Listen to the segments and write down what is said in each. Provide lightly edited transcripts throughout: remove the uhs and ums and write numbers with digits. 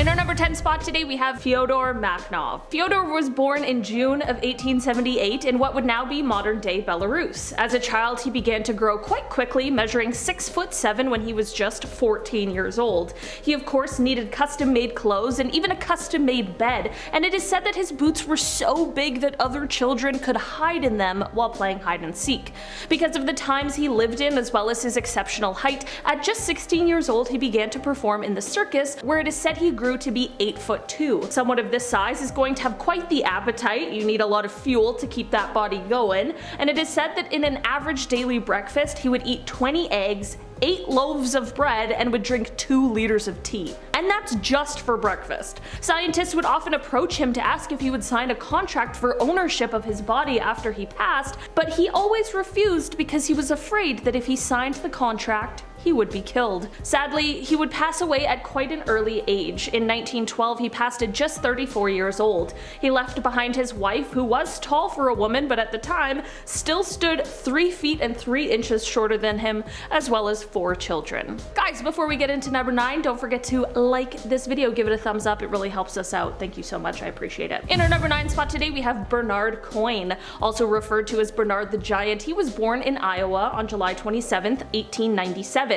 In our number 10 spot today we have Fyodor Makhnov. Fyodor was born in June of 1878 in what would now be modern-day Belarus. As a child he began to grow quite quickly, measuring 6'7" when he was just 14 years old. He of course needed custom-made clothes and even a custom-made bed, and it is said that his boots were so big that other children could hide in them while playing hide and seek. Because of the times he lived in as well as his exceptional height, at just 16 years old he began to perform in the circus, where it is said he grew to be 8'2". Someone of this size is going to have quite the appetite. You need a lot of fuel to keep that body going, and it is said that in an average daily breakfast he would eat 20 eggs, 8 loaves of bread, and would drink 2 liters of tea. And that's just for breakfast. Scientists would often approach him to ask if he would sign a contract for ownership of his body after he passed, but he always refused because he was afraid that if he signed the contract, he would be killed. Sadly, he would pass away at quite an early age. In 1912 he passed at just 34 years old. He left behind his wife, who was tall for a woman but at the time still stood 3 feet and 3 inches shorter than him, as well as 4 children. Guys, before we get into number 9, don't forget to like this video, give it a thumbs up, it really helps us out. Thank you so much, I appreciate it. In our number 9 spot today we have Bernard COYNE, also referred to as Bernard the Giant. He was born in Iowa on July 27th, 1897.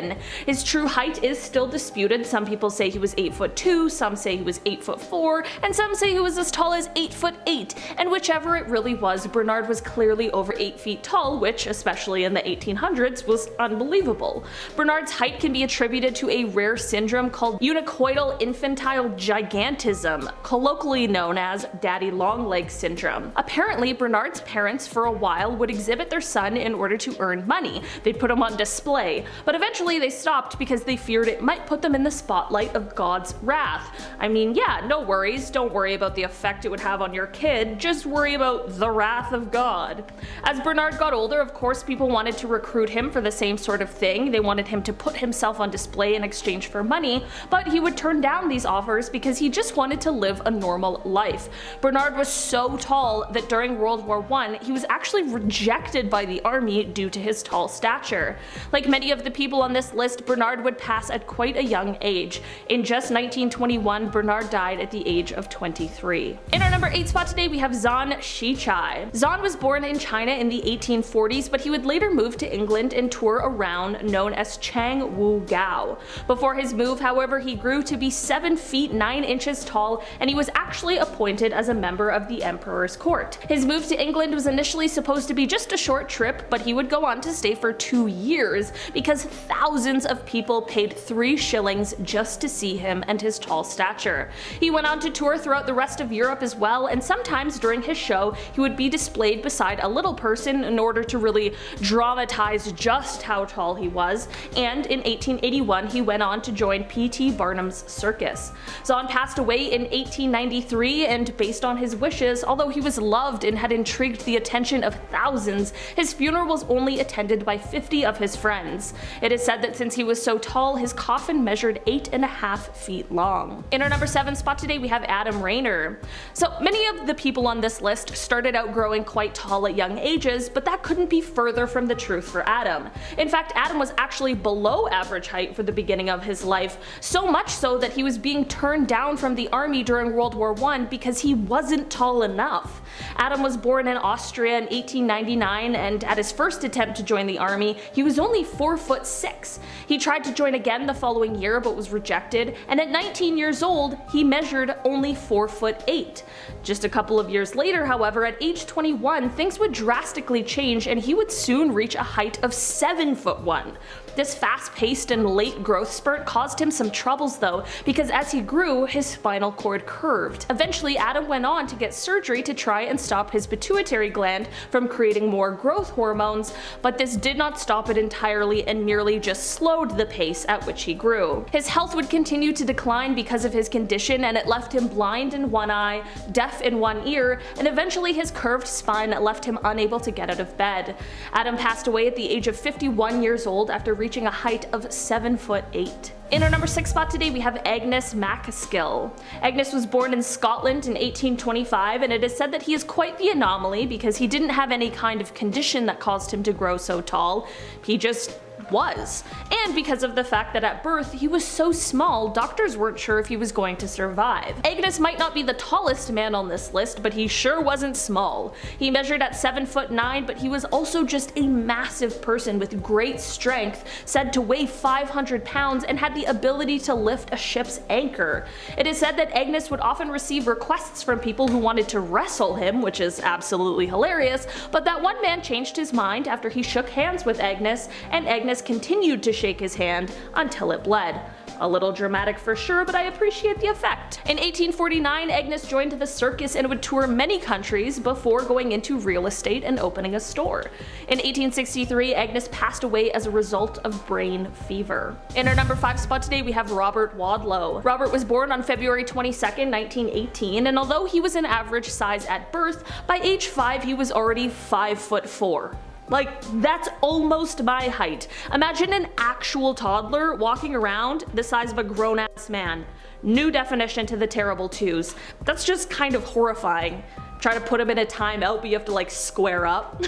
His true height is still disputed. Some people say he was 8'2", some say he was 8'4", and some say he was as tall as 8'8", and whichever it really was, Bernard was clearly over 8 feet tall, which, especially in the 1800s, was unbelievable. Bernard's height can be attributed to a rare syndrome called unicoidal infantile gigantism, colloquially known as daddy long leg syndrome. Apparently, Bernard's parents for a while would exhibit their son in order to earn money. They'd put him on display, but eventually they stopped because they feared it might put them in the spotlight of God's wrath. I mean, yeah, no worries, don't worry about the effect it would have on your kid, just worry about the wrath of God. As Bernard got older, of course, people wanted to recruit him for the same sort of thing. They wanted him to put himself on display in exchange for money, but he would turn down these offers because he just wanted to live a normal life. Bernard was so tall that during World War I, he was actually rejected by the army due to his tall stature. Like many of the people on this list, Bernard would pass at quite a young age. In just 1921, Bernard died at the age of 23. In our number 8 spot today we have Zan Shichai. Zan was born in China in the 1840s, but he would later move to England and tour around, known as Chang Wu Gao. Before his move, however, he grew to be 7 feet 9 inches tall, and he was actually appointed as a member of the Emperor's court. His move to England was initially supposed to be just a short trip, but he would go on to stay for 2 years because thousands of people paid 3 shillings just to see him and his tall stature. He went on to tour throughout the rest of Europe as well, and sometimes during his show he would be displayed beside a little person in order to really dramatize just how tall he was, and in 1881 he went on to join P.T. Barnum's circus. Zan passed away in 1893, and based on his wishes, although he was loved and had intrigued the attention of thousands, his funeral was only attended by 50 of his friends. It is said that since he was so tall, his coffin measured 8.5 feet long. In our number 7 spot today we have Adam Rayner. So many of the people on this list started out growing quite tall at young ages, but that couldn't be further from the truth for Adam. In fact, Adam was actually below average height for the beginning of his life, so much so that he was being turned down from the army during World War I because he wasn't tall enough. Adam was born in Austria in 1899, and at his first attempt to join the army, he was only 4'6". He tried to join again the following year but was rejected, and at 19 years old he measured only 4'8". Just a couple of years later, however, at age 21, things would drastically change and he would soon reach a height of 7'1". This fast-paced and late growth spurt caused him some troubles though, because as he grew, his spinal cord curved. Eventually, Adam went on to get surgery to try and stop his pituitary gland from creating more growth hormones, but this did not stop it entirely and merely just slowed the pace at which he grew. His health would continue to decline because of his condition, and it left him blind in one eye, deaf in one ear, and eventually his curved spine left him unable to get out of bed. Adam passed away at the age of 51 years old after reaching a height of 7'8". In our number 6 spot today we have Angus MACASKILL. Angus was born in Scotland in 1825, and it is said that he is quite the anomaly because he didn't have any kind of condition that caused him to grow so tall. He just was. And because of the fact that at birth he was so small, doctors weren't sure if he was going to survive. Angus might not be the tallest man on this list, but he sure wasn't small. He measured at 7'9", but he was also just a massive person with great strength, said to weigh 500 pounds and had the ability to lift a ship's anchor. It is said that Angus would often receive requests from people who wanted to wrestle him, which is absolutely hilarious, but that one man changed his mind after he shook hands with Angus, and Angus continued to shake his hand until it bled. A little dramatic for sure, but I appreciate the effect. In 1849, Angus joined the circus and would tour many countries before going into real estate and opening a store. In 1863, Angus passed away as a result of brain fever. In our number 5 spot today, we have Robert Wadlow. Robert was born on February 22nd, 1918, and although he was an average size at birth, by age 5 he was already 5'4". Like, that's almost my height. Imagine an actual toddler walking around the size of a grown-ass man. New definition to the terrible twos. That's just kind of horrifying. Try to put him in a timeout, but you have to like square up.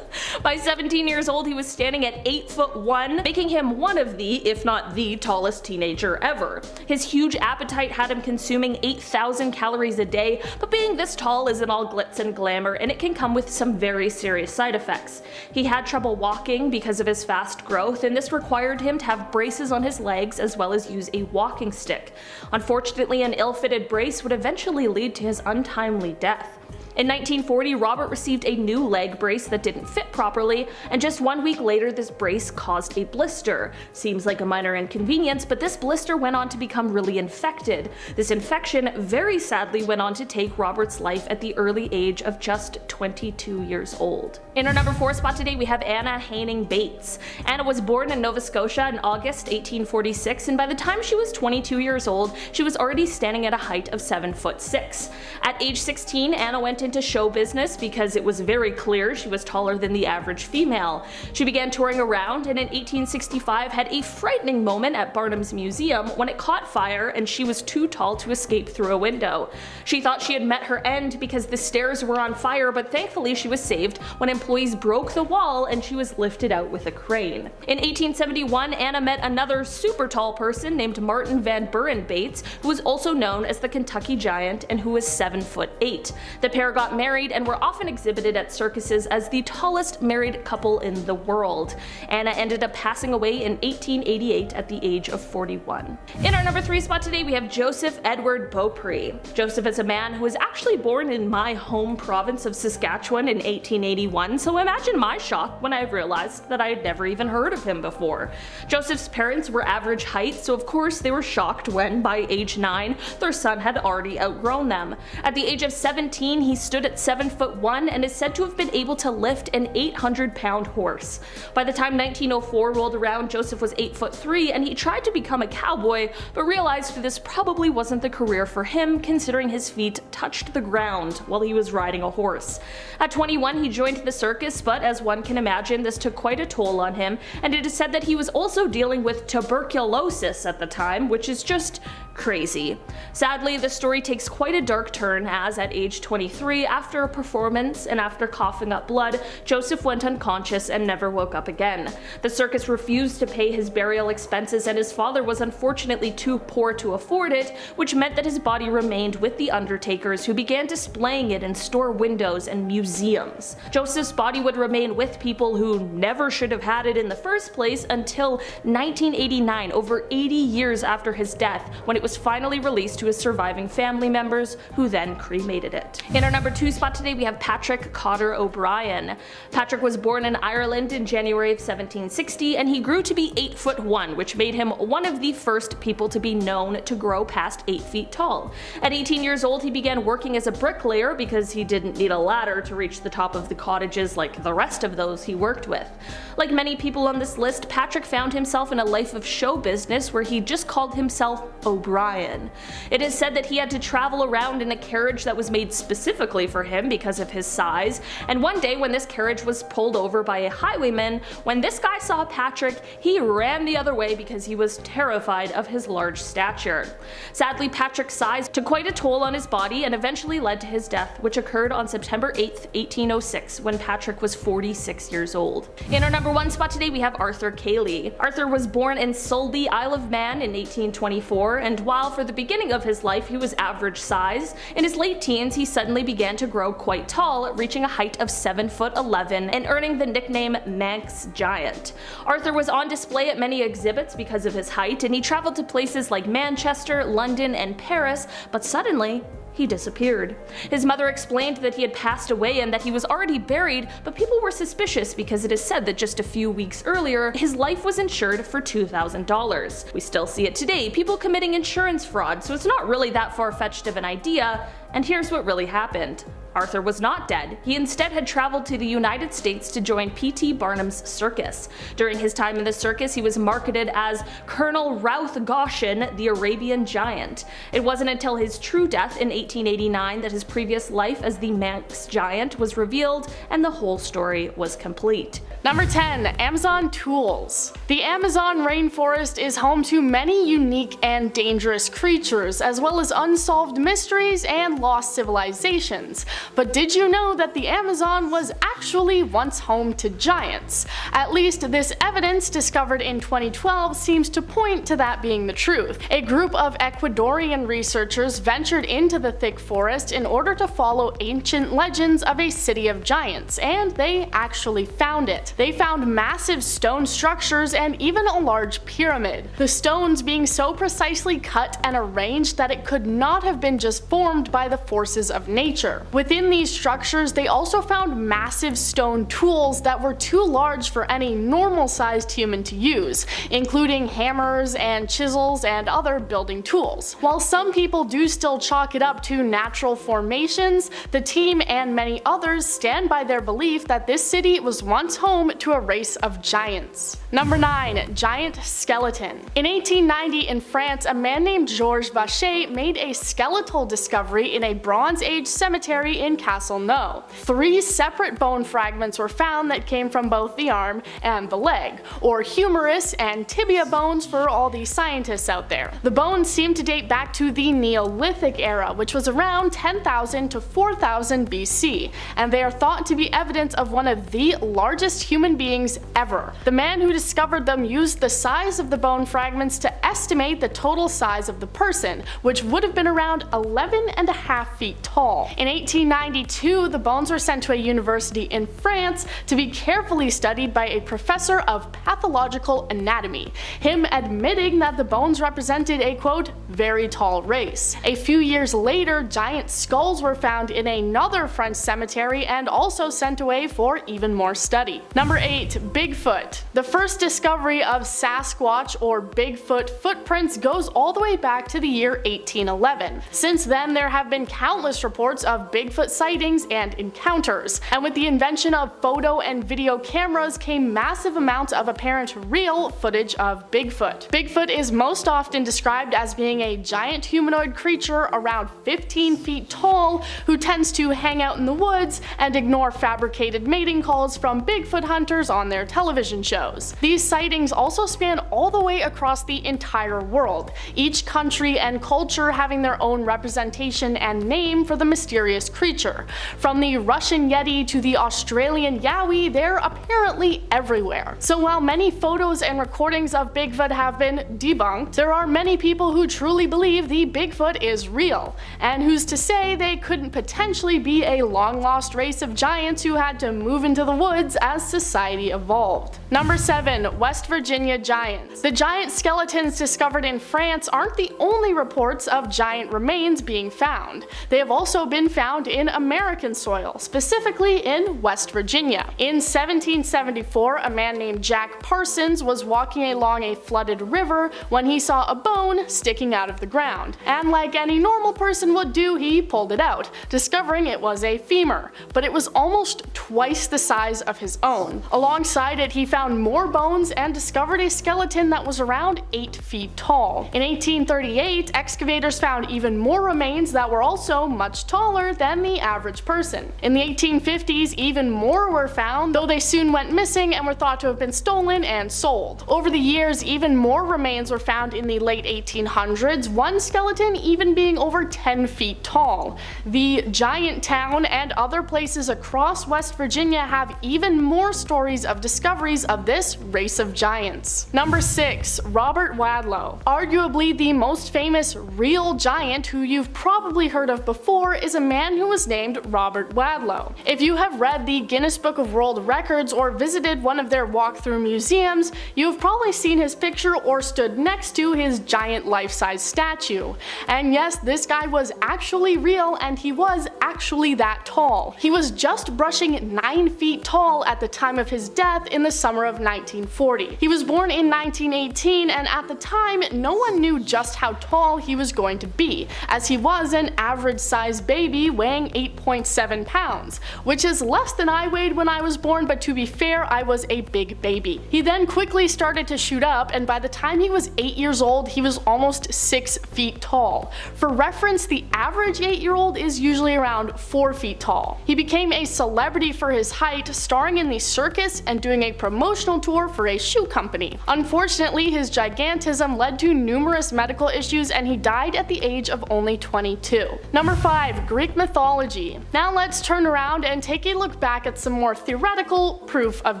By 17 years old, he was standing at 8'1", making him one of the, if not the, tallest teenager ever. His huge appetite had him consuming 8,000 calories a day, but being this tall isn't all glitz and glamour, and it can come with some very serious side effects. He had trouble walking because of his fast growth, and this required him to have braces on his legs as well as use a walking stick. Unfortunately, an ill-fitted brace would eventually lead to his untimely death. In 1940, Robert received a new leg brace that didn't fit properly, and just 1 week later this brace caused a blister. Seems like a minor inconvenience, but this blister went on to become really infected. This infection very sadly went on to take Robert's life at the early age of just 22 years old. In our number 4 spot today, we have Anna Haining Bates. Anna was born in Nova Scotia in August 1846, and by the time she was 22 years old, she was already standing at a height of 7'6". At age 16, Anna went into show business because it was very clear she was taller than the average female. She began touring around, and in 1865 had a frightening moment at Barnum's Museum when it caught fire and she was too tall to escape through a window. She thought she had met her end because the stairs were on fire, but thankfully she was saved when employees broke the wall and she was lifted out with a crane. In 1871, Anna met another super tall person named Martin Van Buren Bates, who was also known as the Kentucky Giant and who was 7'8". The pair got married and were often exhibited at circuses as the tallest married couple in the world. Anna ended up passing away in 1888 at the age of 41. In our number 3 spot today, we have Joseph Edward Beaupre. Joseph is a man who was actually born in my home province of Saskatchewan in 1881, so imagine my shock when I realized that I had never even heard of him before. Joseph's parents were average height, so of course they were shocked when, by age 9, their son had already outgrown them. At the age of 17, he stood at 7'1" and is said to have been able to lift an 800-pound horse. By the time 1904 rolled around, Joseph was 8'3", and he tried to become a cowboy, but realized this probably wasn't the career for him, considering his feet touched the ground while he was riding a horse. At 21, he joined the circus, but as one can imagine, this took quite a toll on him, and it is said that he was also dealing with tuberculosis at the time, which is just crazy. Sadly, the story takes quite a dark turn as, at age 23, after a performance and after coughing up blood, Joseph went unconscious and never woke up again. The circus refused to pay his burial expenses, and his father was unfortunately too poor to afford it, which meant that his body remained with the undertakers, who began displaying it in store windows and museums. Joseph's body would remain with people who never should have had it in the first place until 1989, over 80 years after his death, when it was finally released to his surviving family members, who then cremated it. In our number 2 spot today, we have Patrick Cotter O'Brien. Patrick was born in Ireland in January of 1760, and he grew to be 8'1", which made him one of the first people to be known to grow past 8 feet tall. At 18 years old, he began working as a bricklayer because he didn't need a ladder to reach the top of the cottages like the rest of those he worked with. Like many people on this list, Patrick found himself in a life of show business where he just called himself O'Brien. Brian. It is said that he had to travel around in a carriage that was made specifically for him because of his size, and one day when this carriage was pulled over by a highwayman, when this guy saw Patrick, he ran the other way because he was terrified of his large stature. Sadly, Patrick's size took quite a toll on his body and eventually led to his death, which occurred on September 8th, 1806, when Patrick was 46 years old. In our number 1 spot today we have Arthur CALEY. Arthur was born in Sulby, Isle of Man in 1824, and while for the beginning of his life he was average size, in his late teens he suddenly began to grow quite tall, reaching a height of 7'11" and earning the nickname Manx Giant. Arthur was on display at many exhibits because of his height, and he traveled to places like Manchester, London, and Paris, but suddenly he disappeared. His mother explained that he had passed away and that he was already buried, but people were suspicious because it is said that just a few weeks earlier, his life was insured for $2,000. We still see it today, people committing insurance fraud, so it's not really that far-fetched of an idea, and here's what really happened. Arthur was not dead. He instead had traveled to the United States to join P.T. Barnum's circus. During his time in the circus, he was marketed as Colonel Routh Goshen, the Arabian Giant. It wasn't until his true death in 1889 that his previous life as the Manx Giant was revealed and the whole story was complete. Number 10. Amazon Tools. The Amazon rainforest is home to many unique and dangerous creatures, as well as unsolved mysteries and lost civilizations. But did you know that the Amazon was actually once home to giants? At least this evidence discovered in 2012 seems to point to that being the truth. A group of Ecuadorian researchers ventured into the thick forest in order to follow ancient legends of a city of giants, and they actually found it. They found massive stone structures and even a large pyramid, the stones being so precisely cut and arranged that it could not have been just formed by the forces of nature. Within these structures, they also found massive stone tools that were too large for any normal-sized human to use, including hammers and chisels and other building tools. While some people do still chalk it up to natural formations, the team and many others stand by their belief that this city was once home to a race of giants. Number 9. Giant skeleton. In 1890 in France, a man named Georges Vacher made a skeletal discovery in a Bronze Age cemetery in Castelnau. 3 separate bone fragments were found that came from both the arm and the leg, or humerus and tibia bones for all the scientists out there. The bones seem to date back to the Neolithic era, which was around 10,000 to 4,000 BC, and they are thought to be evidence of one of the largest human beings ever. The man who discovered them used the size of the bone fragments to estimate the total size of the person, which would have been around 11.5 feet tall. In 1892, the bones were sent to a university in France to be carefully studied by a professor of pathological anatomy, him admitting that the bones represented a quote, very tall race. A few years later, giant skulls were found in another French cemetery and also sent away for even more study. Number 8. Bigfoot. The first discovery of Sasquatch or Bigfoot footprints goes all the way back to the year 1811. Since then, there have been countless reports of Bigfoot sightings and encounters, and with the invention of photo and video cameras came massive amounts of apparent real footage of Bigfoot. Bigfoot is most often described as being a giant humanoid creature around 15 feet tall who tends to hang out in the woods and ignore fabricated mating calls from Bigfoot hunters on their television shows. These sightings also span all the way across the entire world, each country and culture having their own representation and name for the mysterious creature. From the Russian Yeti to the Australian Yowie, they're apparently everywhere. So while many photos and recordings of Bigfoot have been debunked, there are many people who truly believe the Bigfoot is real, and who's to say they couldn't potentially be a long-lost race of giants who had to move into the woods as society evolved. Number 7. West Virginia giants. The giant skeletons discovered in France aren't the only reports of giant remains being found. found. They have also been found in American soil, specifically in West Virginia. In 1774, a man named Jack Parsons was walking along a flooded river when he saw a bone sticking out of the ground. And like any normal person would do, he pulled it out, discovering it was a femur, but it was almost twice the size of his own. Alongside it, he found more bones and discovered a skeleton that was around 8 feet tall. In 1838, excavators found even more remains that were also much taller than the average person. In the 1850s, even more were found, though they soon went missing and were thought to have been stolen and sold. Over the years, even more remains were found in the late 1800s, one skeleton even being over 10 feet tall. The Giant Town and other places across West Virginia have even more stories of discoveries of this race of giants. Number 6. Robert Wadlow. Arguably the most famous real giant who you've probably heard of before is a man who was named Robert Wadlow. If you have read the Guinness Book of World Records or visited one of their walkthrough museums, you've probably seen his picture or stood next to his giant life-size statue. And yes, this guy was actually real, and he was actually that tall. He was just brushing 9 feet tall at the time of his death in the summer of 1940. He was born in 1918, and at the time, no one knew just how tall he was going to be, as he was an average-sized baby weighing 8.7 pounds, which is less than I weighed when I was born, but to be fair, I was a big baby. He then quickly started to shoot up, and by the time he was 8 years old, he was almost 6 feet tall. For reference, the average 8-year-old is usually around 4 feet tall. He became a celebrity for his height, starring in the circus and doing a promotional tour for a shoe company. Unfortunately, his gigantism led to numerous medical issues, and he died at the age of only 22. Number 5. Greek mythology. Now let's turn around and take a look back at some more theoretical proof of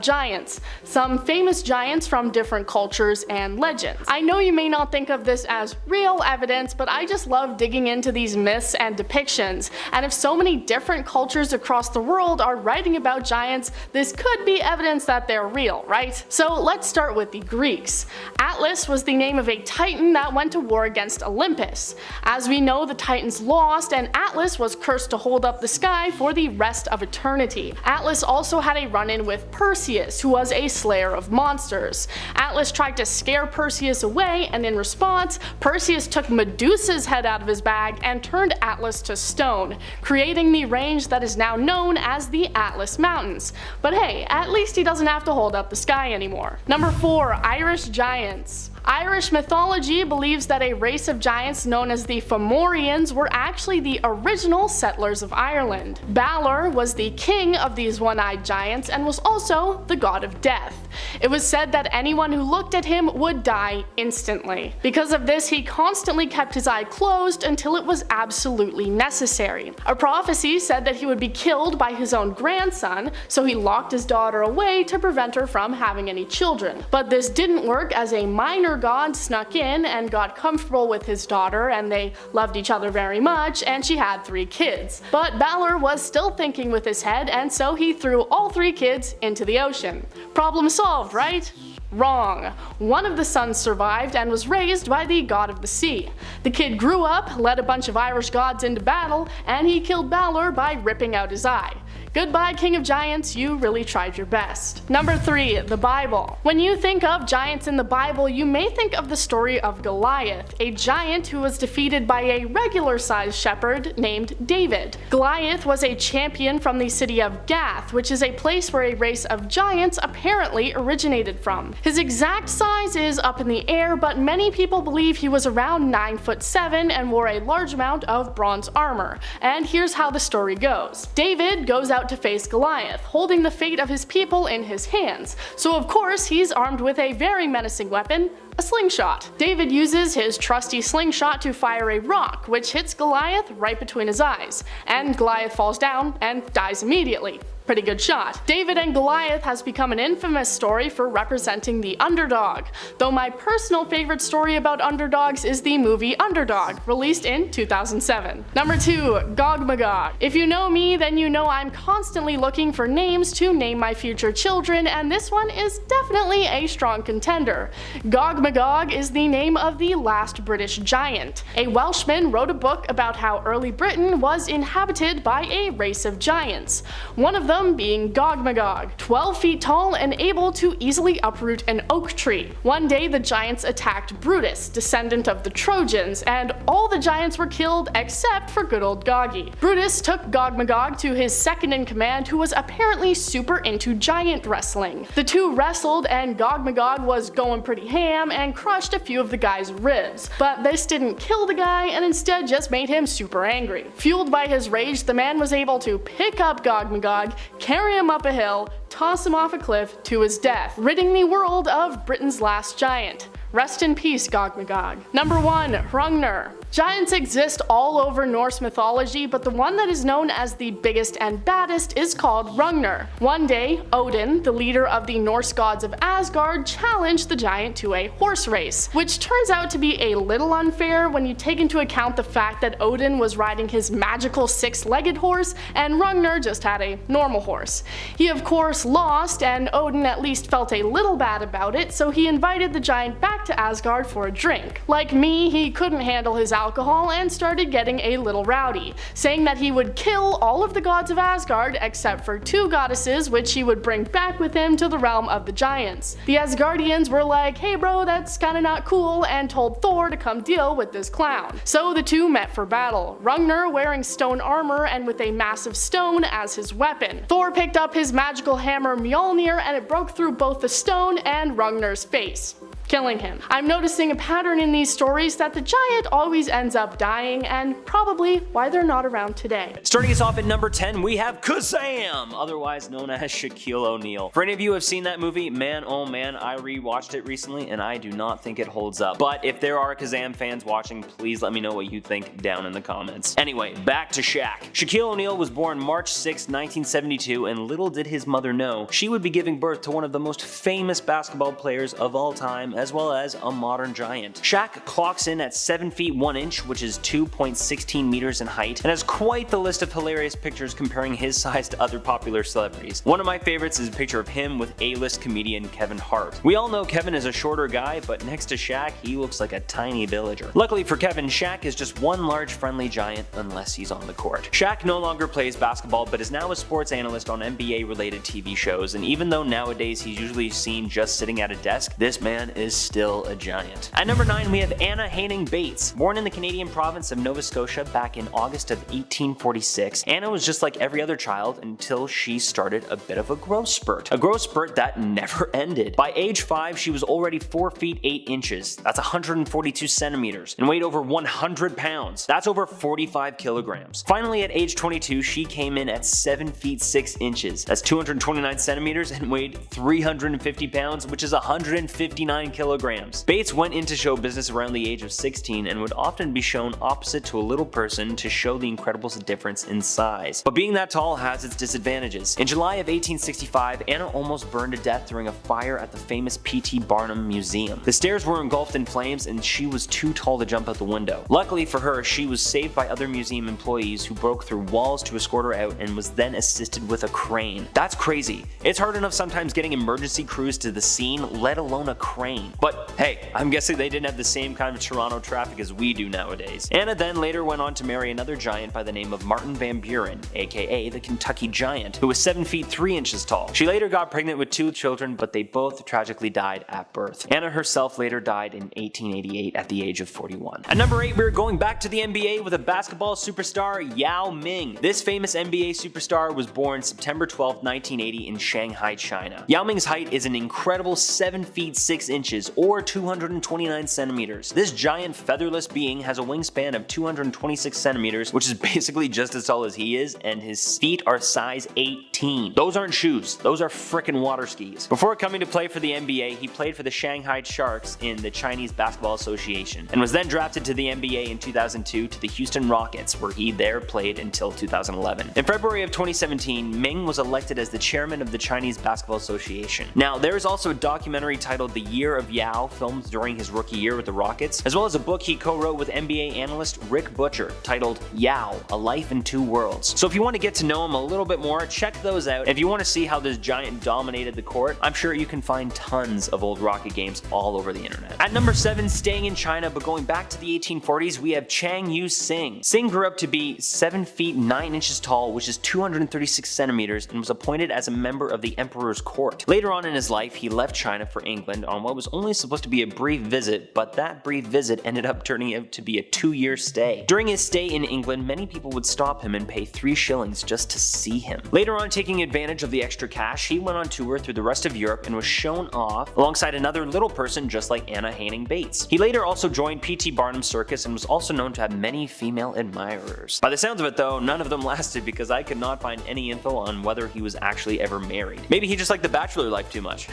giants. Some famous giants from different cultures and legends. I know you may not think of this as real evidence, but I just love digging into these myths and depictions, and if so many different cultures across the world are writing about giants, this could be evidence that they're real, right? So let's start with the Greeks. Atlas was the name of a titan that went to war against Olympus. As we know, the Titans lost, and Atlas was cursed to hold up the sky for the rest of eternity. Atlas also had a run-in with Perseus, who was a slayer of monsters. Atlas tried to scare Perseus away, and in response, Perseus took Medusa's head out of his bag and turned Atlas to stone, creating the range that is now known as the Atlas Mountains. But hey, at least he doesn't have to hold up the sky anymore. Number 4. Irish giants. Irish mythology believes that a race of giants known as the Fomorians were actually the original settlers of Ireland. Balor was the king of these one-eyed giants and was also the god of death. It was said that anyone who looked at him would die instantly. Because of this, he constantly kept his eye closed until it was absolutely necessary. A prophecy said that he would be killed by his own grandson, so he locked his daughter away to prevent her from having any children. But this didn't work, as a minor god snuck in and got comfortable with his daughter, and they loved each other very much, and she had 3 kids. But Balor was still thinking with his head, and so he threw all 3 kids into the ocean. Problem solved, right? Wrong. One of the sons survived and was raised by the god of the sea. The kid grew up, led a bunch of Irish gods into battle, and he killed Balor by ripping out his eye. Goodbye, King of Giants, you really tried your best. Number 3. The Bible. When you think of giants in the Bible, you may think of the story of Goliath, a giant who was defeated by a regular-sized shepherd named David. Goliath was a champion from the city of Gath, which is a place where a race of giants apparently originated from. His exact size is up in the air, but many people believe he was around 9'7" and wore a large amount of bronze armor. And here's how the story goes. David goes out to face Goliath, holding the fate of his people in his hands. So of course he's armed with a very menacing weapon, a slingshot. David uses his trusty slingshot to fire a rock, which hits Goliath right between his eyes, and Goliath falls down and dies immediately. Pretty good shot. David and Goliath has become an infamous story for representing the underdog, though my personal favorite story about underdogs is the movie Underdog, released in 2007. Number 2. Gog-Magog. If you know me, then you know I'm constantly looking for names to name my future children, and this one is definitely a strong contender. Gog-Magog Magog is the name of the last British giant. A Welshman wrote a book about how early Britain was inhabited by a race of giants, one of them being Magog, 12 feet tall and able to easily uproot an oak tree. One day the giants attacked Brutus, descendant of the Trojans, and all the giants were killed except for good old Goggy. Brutus took Magog to his second in command, who was apparently super into giant wrestling. The two wrestled and Magog was going pretty ham and crushed a few of the guy's ribs, but this didn't kill the guy and instead just made him super angry. Fueled by his rage, the man was able to pick up Magog, carry him up a hill, toss him off a cliff to his death, ridding the world of Britain's last giant. Rest in peace, Magog. Number 1. Hrungnir. Giants exist all over Norse mythology, but the one that is known as the biggest and baddest is called Hrungnir. One day, Odin, the leader of the Norse gods of Asgard, challenged the giant to a horse race, which turns out to be a little unfair when you take into account the fact that Odin was riding his magical six-legged horse and Hrungnir just had a normal horse. He of course lost, and Odin at least felt a little bad about it, so he invited the giant back to Asgard for a drink. Like me, he couldn't handle his alcohol and started getting a little rowdy, saying that he would kill all of the gods of Asgard except for 2 goddesses, which he would bring back with him to the realm of the giants. The Asgardians were like, hey bro, that's kinda not cool, and told Thor to come deal with this clown. So the two met for battle, Hrungnir wearing stone armor and with a massive stone as his weapon. Thor picked up his magical hammer Mjolnir and it broke through both the stone and Hrungnir's face, killing him. I'm noticing a pattern in these stories that the giant always ends up dying, and probably why they're not around today. Starting us off at number 10, we have Kazam, otherwise known as Shaquille O'Neal. For any of you who have seen that movie, man oh man, I rewatched it recently and I do not think it holds up. But if there are Kazam fans watching, please let me know what you think down in the comments. Anyway, back to Shaq. Shaquille O'Neal was born March 6, 1972, and little did his mother know she would be giving birth to one of the most famous basketball players of all time, as well as a modern giant. Shaq clocks in at 7 feet 1 inch, which is 2.16 meters in height, and has quite the list of hilarious pictures comparing his size to other popular celebrities. One of my favorites is a picture of him with A-list comedian Kevin Hart. We all know Kevin is a shorter guy, but next to Shaq, he looks like a tiny villager. Luckily for Kevin, Shaq is just one large friendly giant unless he's on the court. Shaq no longer plays basketball, but is now a sports analyst on NBA-related TV shows, and even though nowadays he's usually seen just sitting at a desk, this man is still a giant. At number 9, we have Anna Haining Bates. Born in the Canadian province of Nova Scotia back in August of 1846, Anna was just like every other child until she started a bit of a growth spurt. A growth spurt that never ended. By age 5, she was already 4 feet 8 inches. That's 142 centimeters, and weighed over 100 pounds. That's over 45 kilograms. Finally, at age 22, she came in at 7 feet 6 inches. That's 229 centimeters and weighed 350 pounds, which is 159 kilograms. Bates went into show business around the age of 16 and would often be shown opposite to a little person to show the incredible difference in size. But being that tall has its disadvantages. In July of 1865, Anna almost burned to death during a fire at the famous P.T. Barnum Museum. The stairs were engulfed in flames and she was too tall to jump out the window. Luckily for her, she was saved by other museum employees who broke through walls to escort her out and was then assisted with a crane. That's crazy. It's hard enough sometimes getting emergency crews to the scene, let alone a crane. But hey, I'm guessing they didn't have the same kind of Toronto traffic as we do nowadays. Anna then later went on to marry another giant by the name of Martin Van Buren, aka the Kentucky Giant, who was 7 feet 3 inches tall. She later got pregnant with 2 children, but they both tragically died at birth. Anna herself later died in 1888 at the age of 41. At number 8, we're going back to the NBA with a basketball superstar, Yao Ming. This famous NBA superstar was born September 12, 1980 in Shanghai, China. Yao Ming's height is an incredible 7 feet 6 inches or 229 centimeters. This giant featherless being has a wingspan of 226 centimeters, which is basically just as tall as he is, and his feet are size 18. Those aren't shoes, those are frickin' water skis. Before coming to play for the NBA, he played for the Shanghai Sharks in the Chinese Basketball Association, and was then drafted to the NBA in 2002 to the Houston Rockets, where he there played until 2011. In February of 2017, Ming was elected as the chairman of the Chinese Basketball Association. Now, there is also a documentary titled The Year of Yao filmed during his rookie year with the Rockets, as well as a book he co-wrote with NBA analyst Rick Butcher titled Yao, A Life in Two Worlds. So if you want to get to know him a little bit more, check those out. If you want to see how this giant dominated the court, I'm sure you can find tons of old Rocket games all over the internet. At number 7, staying in China but going back to the 1840s, we have Chang Yu-sing. Sing grew up to be 7 feet 9 inches tall, which is 236 centimeters, and was appointed as a member of the emperor's court. Later on in his life, he left China for England on what was only supposed to be a brief visit, but that brief visit ended up turning out to be a 2-year stay. During his stay in England, many people would stop him and pay 3 shillings just to see him. Later on, taking advantage of the extra cash, he went on tour through the rest of Europe and was shown off alongside another little person just like Anna Haining Bates. He later also joined P.T. Barnum's circus and was also known to have many female admirers. By the sounds of it though, none of them lasted because I could not find any info on whether he was actually ever married. Maybe he just liked the bachelor life too much.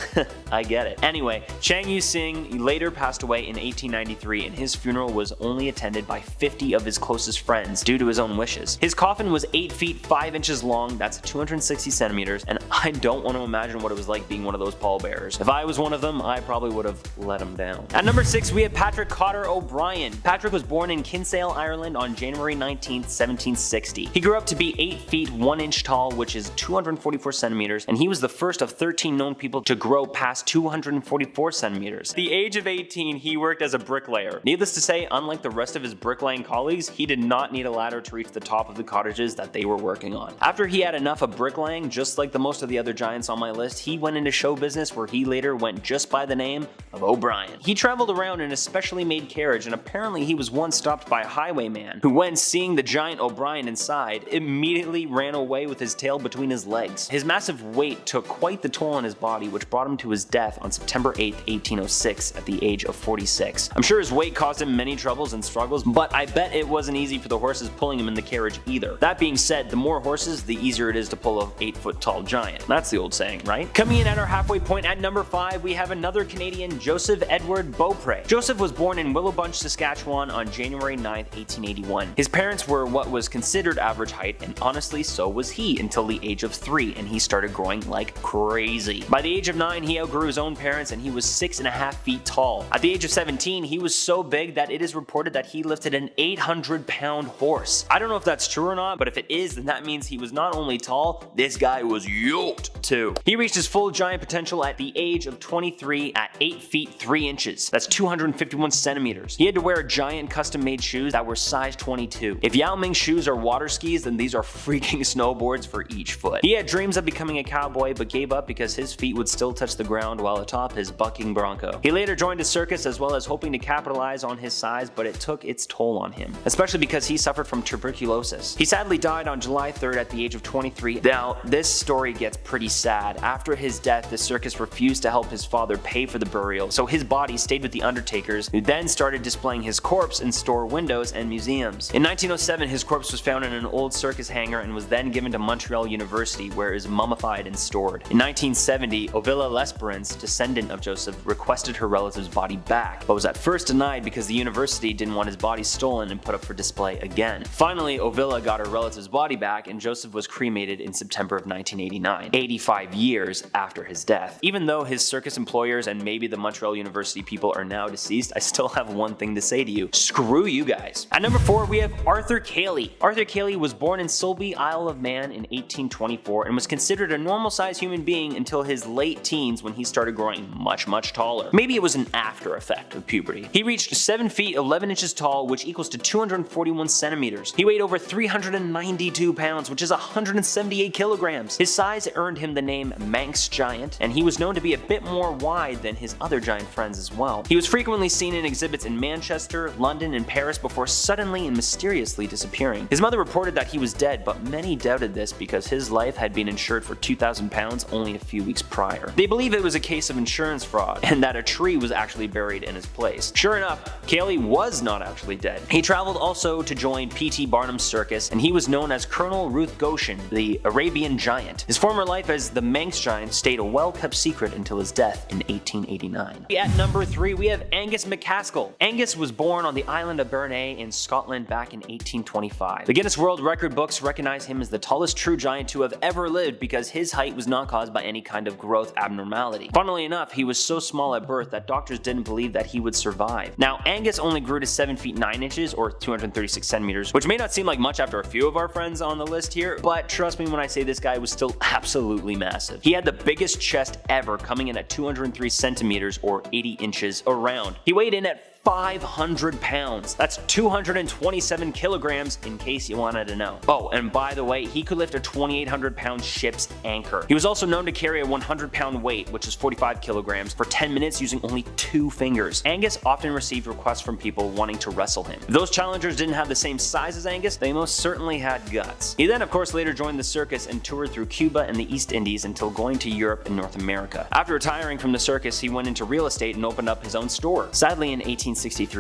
I get it. Anyway, Chang Yu-sing later passed away in 1893 and his funeral was only attended by 50 of his closest friends due to his own wishes. His coffin was 8 feet 5 inches long, that's 260 centimeters, and I don't want to imagine what it was like being one of those pallbearers. If I was one of them, I probably would have let him down. At number 6, we have Patrick Cotter O'Brien. Patrick was born in Kinsale, Ireland on January 19, 1760. He grew up to be 8 feet 1 inch tall, which is 244 centimeters, and he was the first of 13 known people to grow past 244 centimeters. At the age of 18, he worked as a bricklayer. Needless to say, unlike the rest of his bricklaying colleagues, he did not need a ladder to reach the top of the cottages that they were working on. After he had enough of bricklaying, just like the most of the other giants on my list, he went into show business where he later went just by the name of O'Brien. He traveled around in a specially made carriage, and apparently he was once stopped by a highwayman who, when seeing the giant O'Brien inside, immediately ran away with his tail between his legs. His massive weight took quite the toll on his body, which brought him to his death on September 8, 1806 at the age of 46. I'm sure his weight caused him many troubles and struggles, but I bet it wasn't easy for the horses pulling him in the carriage either. That being said, the more horses, the easier it is to pull a 8-foot tall giant. That's the old saying, right? Coming in at our halfway point at number 5, we have another Canadian, Joseph Edward Beaupre. Joseph was born in Willowbunch, Saskatchewan on January 9, 1881. His parents were what was considered average height, and honestly so was he until the age of 3, and he started growing like crazy. By the age of 9, he outgrew his own parents and he was 6.5 feet tall. At the age of 17, he was so big that it is reported that he lifted an 800-pound horse. I don't know if that's true or not, but if it is, then that means he was not only tall, this guy was yoked too. He reached his full giant potential at the age of 23 at 8 feet 3 inches. That's 251 centimeters. He had to wear giant custom-made shoes that were size 22. If Yao Ming's shoes are water skis, then these are freaking snowboards for each foot. He had dreams of becoming a cowboy, but gave up because his feet would still touch the ground while atop his bucking bronco. He later joined a circus as well as hoping to capitalize on his size, but it took its toll on him, especially because he suffered from tuberculosis. He sadly died on July 3rd at the age of 23. Now, this story gets pretty sad. After his death, the circus refused to help his father pay for the burial, so his body stayed with the undertakers, who then started displaying his corpse in store windows and museums. In 1907, his corpse was found in an old circus hangar and was then given to Montreal University, where it is mummified and stored. In 1970, Ovilla Lesperance, descendant of Joseph, requested her relative's body back, but was at first denied because the university didn't want his body stolen and put up for display again. Finally, Ovilla got her relative's body back and Joseph was cremated in September of 1989, 85 years after his death. Even though his circus employers and maybe the Montreal University people are now deceased, I still have one thing to say to you. Screw you guys. At number 4, we have Arthur Caley. Arthur Caley was born in Sulby, Isle of Man in 1824 and was considered a normal-sized human being until his late teens when he started growing much taller. Maybe it was an after effect of puberty. He reached 7 feet 11 inches tall, which equals to 241 centimeters. He weighed over 392 pounds, which is 178 kilograms. His size earned him the name Manx Giant, and he was known to be a bit more wide than his other giant friends as well. He was frequently seen in exhibits in Manchester, London, and Paris before suddenly and mysteriously disappearing. His mother reported that he was dead, but many doubted this because his life had been insured for £2,000 only a few weeks prior. They believe it was a case of insurance fraud, and that a tree was actually buried in his place. Sure enough, Caley was not actually dead. He traveled also to join P.T. Barnum's circus, and he was known as Colonel Ruth Goshen, the Arabian Giant. His former life as the Manx Giant stayed a well-kept secret until his death in 1889. At number 3, we have Angus MacAskill. Angus was born on the island of BUREN in Scotland back in 1825. The Guinness World Record books recognize him as the tallest true giant to have ever lived because his height was not caused by any kind of growth abnormality. Funnily enough, he was so small small at birth that doctors didn't believe that he would survive. Now, Angus only grew to 7 feet 9 inches or 236 centimeters, which may not seem like much after a few of our friends on the list here, but trust me when I say this guy was still absolutely massive. He had the biggest chest ever, coming in at 203 centimeters or 80 inches around. He weighed in at 500 pounds. That's 227 kilograms in case you wanted to know. Oh, and by the way, he could lift a 2,800 pound ship's anchor. He was also known to carry a 100 pound weight, which is 45 kilograms, for 10 minutes using only 2 fingers. Angus often received requests from people wanting to wrestle him. If those challengers didn't have the same size as Angus, they most certainly had guts. He then of course later joined the circus and toured through Cuba and the East Indies until going to Europe and North America. After retiring from the circus, he went into real estate and opened up his own store. Sadly, in 1863,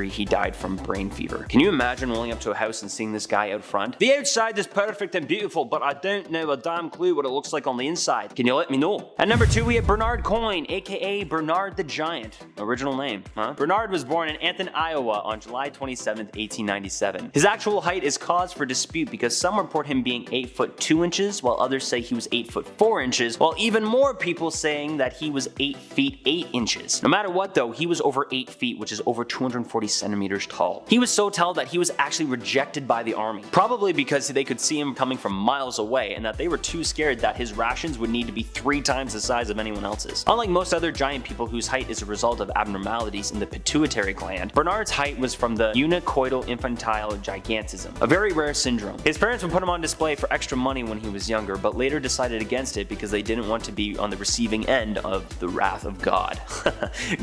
he died from brain fever. Can you imagine rolling up to a house and seeing this guy out front? The outside is perfect and beautiful, but I don't know a damn clue what it looks like on the inside. Can you let me know? At number 2, we have Bernard COYNE, aka Bernard the Giant. Original name, huh? Bernard was born in Anthon, Iowa on July 27, 1897. His actual height is cause for dispute because some report him being 8 foot 2 inches, while others say he was 8 foot 4 inches, while even more people saying that he was 8 feet 8 inches. No matter what though, he was over 8 feet, which is over 240 centimeters tall. He was so tall that he was actually rejected by the army, probably because they could see him coming from miles away and that they were too scared that his rations would need to be 3 times the size of anyone else's. Unlike most other giant people whose height is a result of abnormalities in the pituitary gland, Bernard's height was from the unicoidal infantile gigantism, a very rare syndrome. His parents would put him on display for extra money when he was younger, but later decided against it because they didn't want to be on the receiving end of the wrath of God.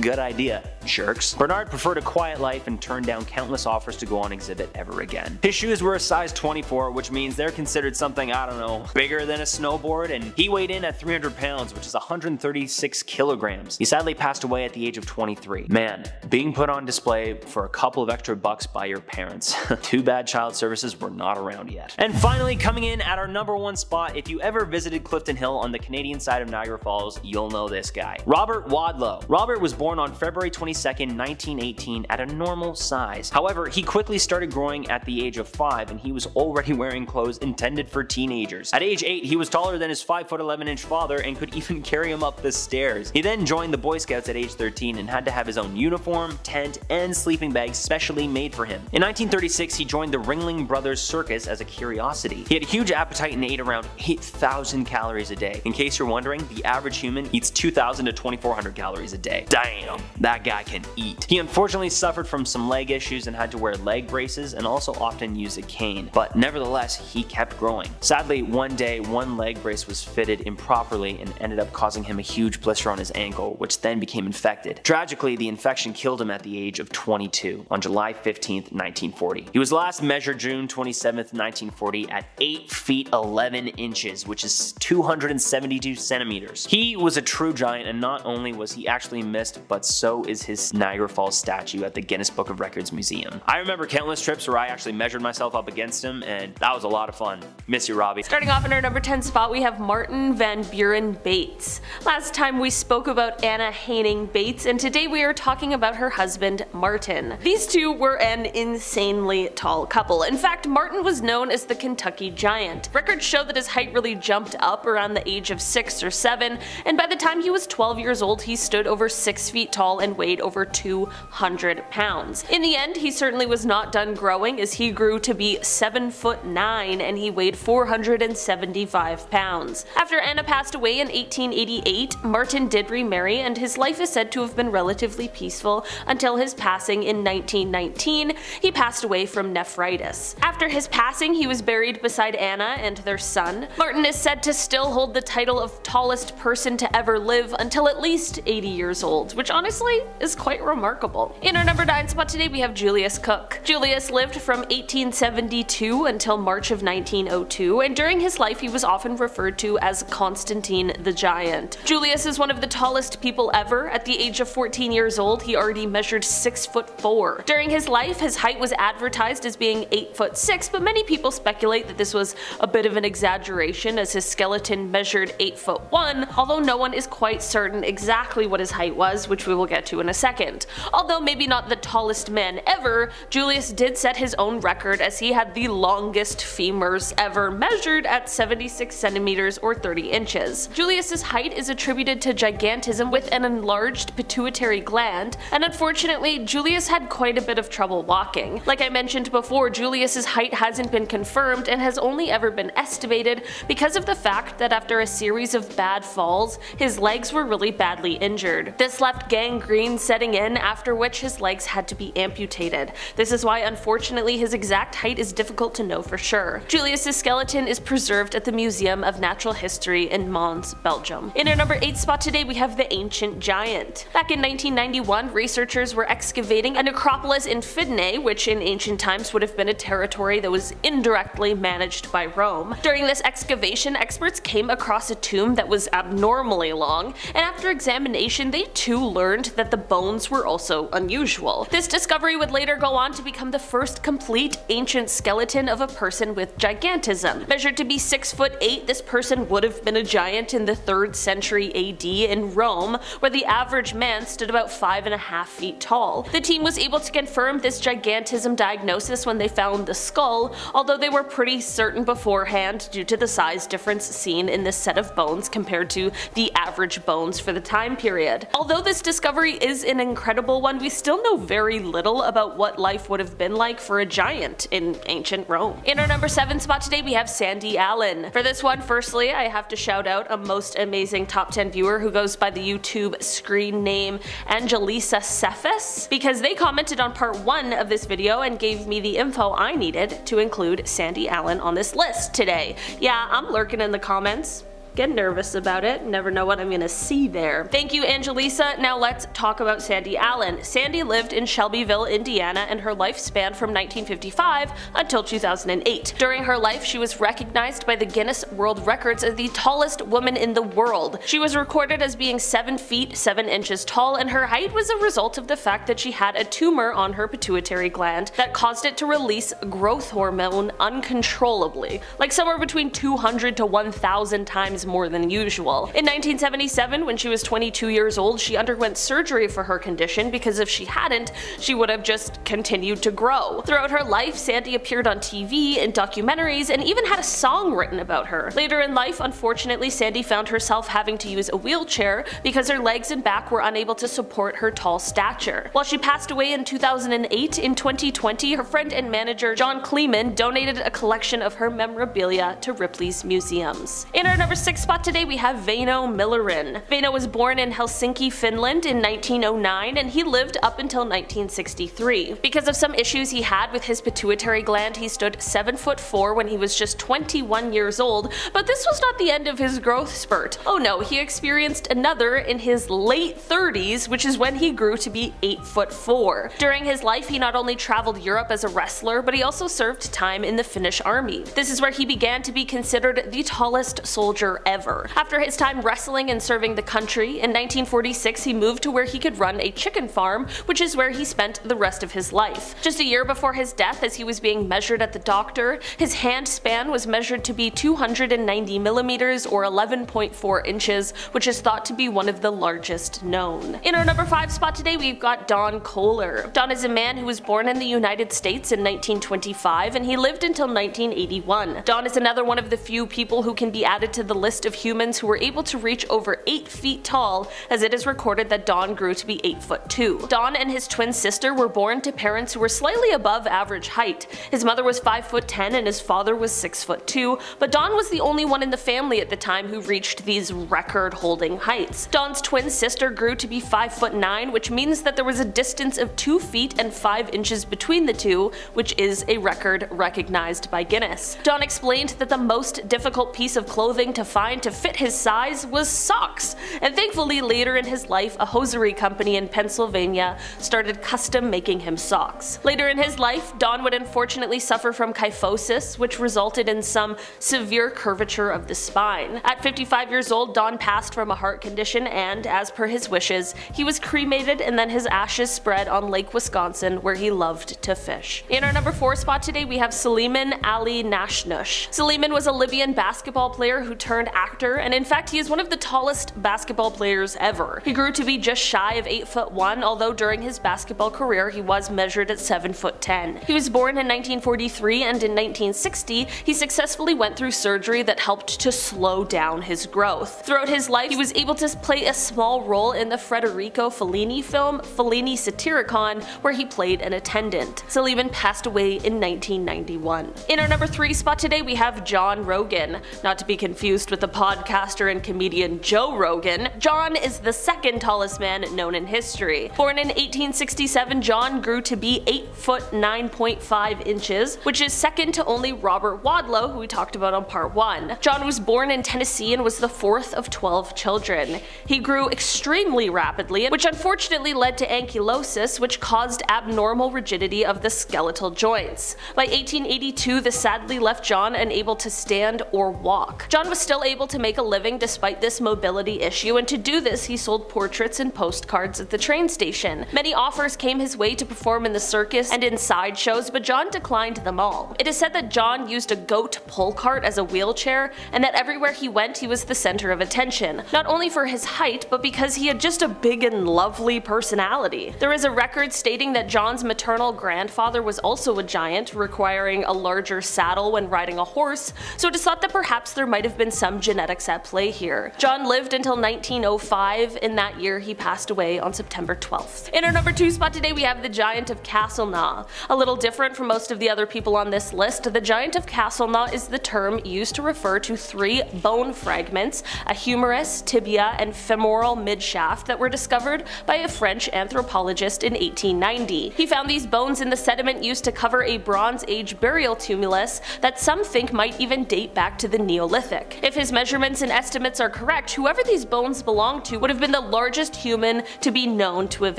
Good idea, jerks. Bernard preferred a quiet life and turned down countless offers to go on exhibit ever again. His shoes were a size 24, which means they're considered something, I don't know, bigger than a snowboard, and he weighed in at 300 pounds, which is 136 kilograms. He sadly passed away at the age of 23. Man, being put on display for a couple of extra bucks by your parents. Too bad child services were not around yet. And finally, coming in at our number 1 spot, if you ever visited Clifton Hill on the Canadian side of Niagara Falls, you'll know this guy. Robert Wadlow. Robert was born on February 22nd, 1918 at a normal size. However, he quickly started growing at the age of 5 and he was already wearing clothes intended for teenagers. At age 8, he was taller than his 5 foot 11 inch father and could even carry him up the stairs. He then joined the Boy Scouts at age 13 and had to have his own uniform, tent, and sleeping bag specially made for him. In 1936, he joined the Ringling Brothers Circus as a curiosity. He had a huge appetite and ate around 8,000 calories a day. In case you're wondering, the average human eats 2,000 to 2,400 calories a day. Damn, that guy can eat. He unfortunately suffered from some leg issues and had to wear leg braces and also often use a cane, but nevertheless, he kept growing. Sadly, one day, one leg brace was fitted improperly and ended up causing him a huge blister on his ankle, which then became infected. Tragically, the infection killed him at the age of 22 on July 15th, 1940. He was last measured June 27th, 1940 at 8 feet 11 inches, which is 272 centimeters. He was a true giant, and not only was he actually missed, but so is his Niagara Falls statue at the Guinness Book of Records Museum. I remember countless trips where I actually measured myself up against him, and that was a lot of fun. Miss you, Robbie. Starting off in our number 10 spot, we have Martin Van Buren Bates. Last time we spoke about Anna Haining Bates, and today we are talking about her husband, Martin. These two were an insanely tall couple. In fact, Martin was known as the Kentucky Giant. Records show that his height really jumped up around the age of 6 or 7, and by the time he was 12 years old, he stood over 6 feet tall and weighed over 200 pounds. In the end, he certainly was not done growing, as he grew to be 7'9" and he weighed 475 pounds. After Anna passed away in 1888, Martin did remarry, and his life is said to have been relatively peaceful until his passing in 1919. He passed away from nephritis. After his passing, he was buried beside Anna and their son. Martin is said to still hold the title of tallest person to ever live until at least 80 years old, which honestly is quite remarkable. In our number 9 spot today, we have Julius Cook. Julius lived from 1872 until March of 1902, and during his life he was often referred to as Constantine the Giant. Julius is one of the tallest people ever. At the age of 14 years old, he already measured 6'4". During his life, his height was advertised as being 8'6", but many people speculate that this was a bit of an exaggeration, as his skeleton measured 8'1", although no one is quite certain exactly what his height was, which we will get to in a second. Although maybe maybe not the tallest man ever, Julius did set his own record as he had the longest femurs ever measured at 76 centimeters or 30 inches. Julius's height is attributed to gigantism with an enlarged pituitary gland, and unfortunately Julius had quite a bit of trouble walking. Like I mentioned before, Julius's height hasn't been confirmed and has only ever been estimated because of the fact that after a series of bad falls, his legs were really badly injured. This left gangrene setting in, after which his legs had to be amputated. This is why unfortunately his exact height is difficult to know for sure. Julius's skeleton is preserved at the Museum of Natural History in Mons, Belgium. In our number 8 spot today we have the Ancient Giant. Back in 1991, researchers were excavating a necropolis in Fidene, which in ancient times would have been a territory that was indirectly managed by Rome. During this excavation, experts came across a tomb that was abnormally long, and after examination they too learned that the bones were also unusual. This discovery would later go on to become the first complete ancient skeleton of a person with gigantism. Measured to be 6'8", this person would have been a giant in the 3rd century AD in Rome, where the average man stood about 5.5 feet tall. The team was able to confirm this gigantism diagnosis when they found the skull, although they were pretty certain beforehand due to the size difference seen in this set of bones compared to the average bones for the time period. Although this discovery is an incredible one, we still know very little about what life would have been like for a giant in ancient Rome. In our number 7 spot today we have Sandy Allen. For this one, firstly I have to shout out a most amazing top 10 viewer who goes by the YouTube screen name Angelisa Cephas, because they commented on part 1 of this video and gave me the info I needed to include Sandy Allen on this list today. Yeah, I'm lurking in the comments. Get nervous about it, never know what I'm gonna see there. Thank you, Angelisa. Now let's talk about Sandy Allen. Sandy lived in Shelbyville, Indiana, and her life spanned from 1955 until 2008. During her life, she was recognized by the Guinness World Records as the tallest woman in the world. She was recorded as being 7 feet 7 inches tall, and her height was a result of the fact that she had a tumor on her pituitary gland that caused it to release growth hormone uncontrollably, like somewhere between 200 to 1,000 times more than usual. In 1977, when she was 22 years old, she underwent surgery for her condition because if she hadn't, she would have just continued to grow. Throughout her life, Sandy appeared on TV, in documentaries, and even had a song written about her. Later in life, unfortunately, Sandy found herself having to use a wheelchair because her legs and back were unable to support her tall stature. While she passed away in 2008, in 2020, her friend and manager John Kleeman donated a collection of her memorabilia to Ripley's museums. In our number 6 spot today we have Väinö Millerin. Väinö was born in Helsinki, Finland in 1909, and he lived up until 1963. Because of some issues he had with his pituitary gland, he stood 7'4" when he was just 21 years old, but this was not the end of his growth spurt. Oh no, he experienced another in his late 30s, which is when he grew to be 8'4". During his life, he not only traveled Europe as a wrestler, but he also served time in the Finnish army. This is where he began to be considered the tallest soldier ever. After his time wrestling and serving the country, in 1946 he moved to where he could run a chicken farm, which is where he spent the rest of his life. Just a year before his death, as he was being measured at the doctor, his hand span was measured to be 290 millimeters or 11.4 inches, which is thought to be one of the largest known. In our number 5 spot today we've got Don Kohler. Don is a man who was born in the United States in 1925 and he lived until 1981. Don is another one of the few people who can be added to the list of humans who were able to reach over 8 feet tall, as it is recorded that Don grew to be 8'2". Don and his twin sister were born to parents who were slightly above average height. His mother was 5'10" and his father was 6'2", but Don was the only one in the family at the time who reached these record-holding heights. Don's twin sister grew to be 5'9", which means that there was a distance of 2 feet and 5 inches between the two, which is a record recognized by Guinness. Don explained that the most difficult piece of clothing to find to fit his size was socks, and thankfully later in his life a hosiery company in Pennsylvania started custom making him socks. Later in his life, Don would unfortunately suffer from kyphosis, which resulted in some severe curvature of the spine. At 55 years old, Don passed from a heart condition and, as per his wishes, he was cremated and then his ashes spread on Lake Wisconsin where he loved to fish. In our number 4 spot today we have Suleiman Ali Nashnush. Suleiman was a Libyan basketball player who turned actor, and in fact he is one of the tallest basketball players ever. He grew to be just shy of 8'1", although during his basketball career he was measured at 7'10". He was born in 1943, and in 1960 he successfully went through surgery that helped to slow down his growth. Throughout his life he was able to play a small role in the Federico Fellini film Fellini Satyricon, where he played an attendant. Sullivan passed away in 1991. In our number 3 spot today we have John Rogan. Not to be confused with the podcaster and comedian Joe Rogan, John is the second tallest man known in history. Born in 1867, John grew to be 8 foot 9.5 inches, which is second to only Robert Wadlow, who we talked about on part 1. John was born in Tennessee and was the fourth of 12 children. He grew extremely rapidly, which unfortunately led to ankylosis, which caused abnormal rigidity of the skeletal joints. By 1882, this sadly left John unable to stand or walk. John was still able to make a living despite this mobility issue, and to do this he sold portraits and postcards at the train station. Many offers came his way to perform in the circus and in sideshows, but John declined them all. It is said that John used a goat pull cart as a wheelchair, and that everywhere he went he was the center of attention, not only for his height but because he had just a big and lovely personality. There is a record stating that John's maternal grandfather was also a giant, requiring a larger saddle when riding a horse, so it is thought that perhaps there might have been some genetics at play here. John lived until 1905. In that year he passed away on September 12th. In our number 2 spot today we have the Giant of Castleknock. A little different from most of the other people on this list, the Giant of Castleknock is the term used to refer to 3 bone fragments, a humerus, tibia, and femoral midshaft, that were discovered by a French anthropologist in 1890. He found these bones in the sediment used to cover a Bronze Age burial tumulus that some think might even date back to the Neolithic. If his measurements and estimates are correct, whoever these bones belonged to would have been the largest human to be known to have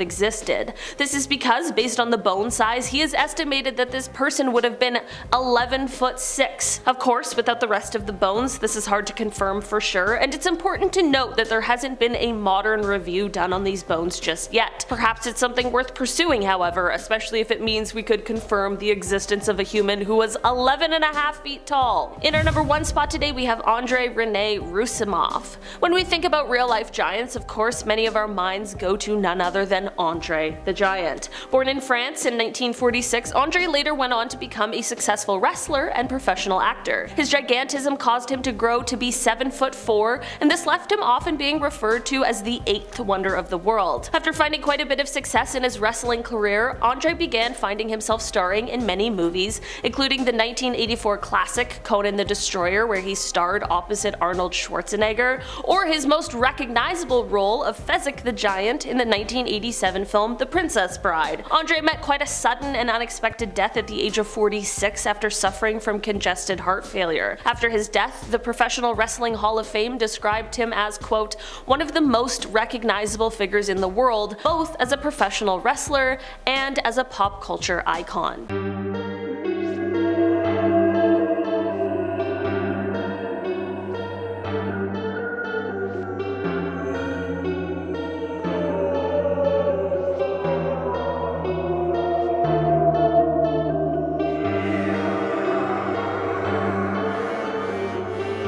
existed. This is because, based on the bone size, he has estimated that this person would have been 11'6". Of course, without the rest of the bones, this is hard to confirm for sure, and it's important to note that there hasn't been a modern review done on these bones just yet. Perhaps it's something worth pursuing, however, especially if it means we could confirm the existence of a human who was 11.5 feet tall. In our number 1 spot today we have Andrei Rene Roussimoff. When we think about real-life giants, of course many of our minds go to none other than Andre the Giant. Born in France in 1946, Andre later went on to become a successful wrestler and professional actor. His gigantism caused him to grow to be 7'4", and this left him often being referred to as the 8th wonder of the world. After finding quite a bit of success in his wrestling career, Andre began finding himself starring in many movies, including the 1984 classic Conan the Destroyer, where he starred opposite Arnold Schwarzenegger, or his most recognizable role of Fezzik the Giant in the 1987 film The Princess Bride. Andre met quite a sudden and unexpected death at the age of 46 after suffering from congested heart failure. After his death, the Professional Wrestling Hall of Fame described him as, quote, one of the most recognizable figures in the world, both as a professional wrestler and as a pop culture icon.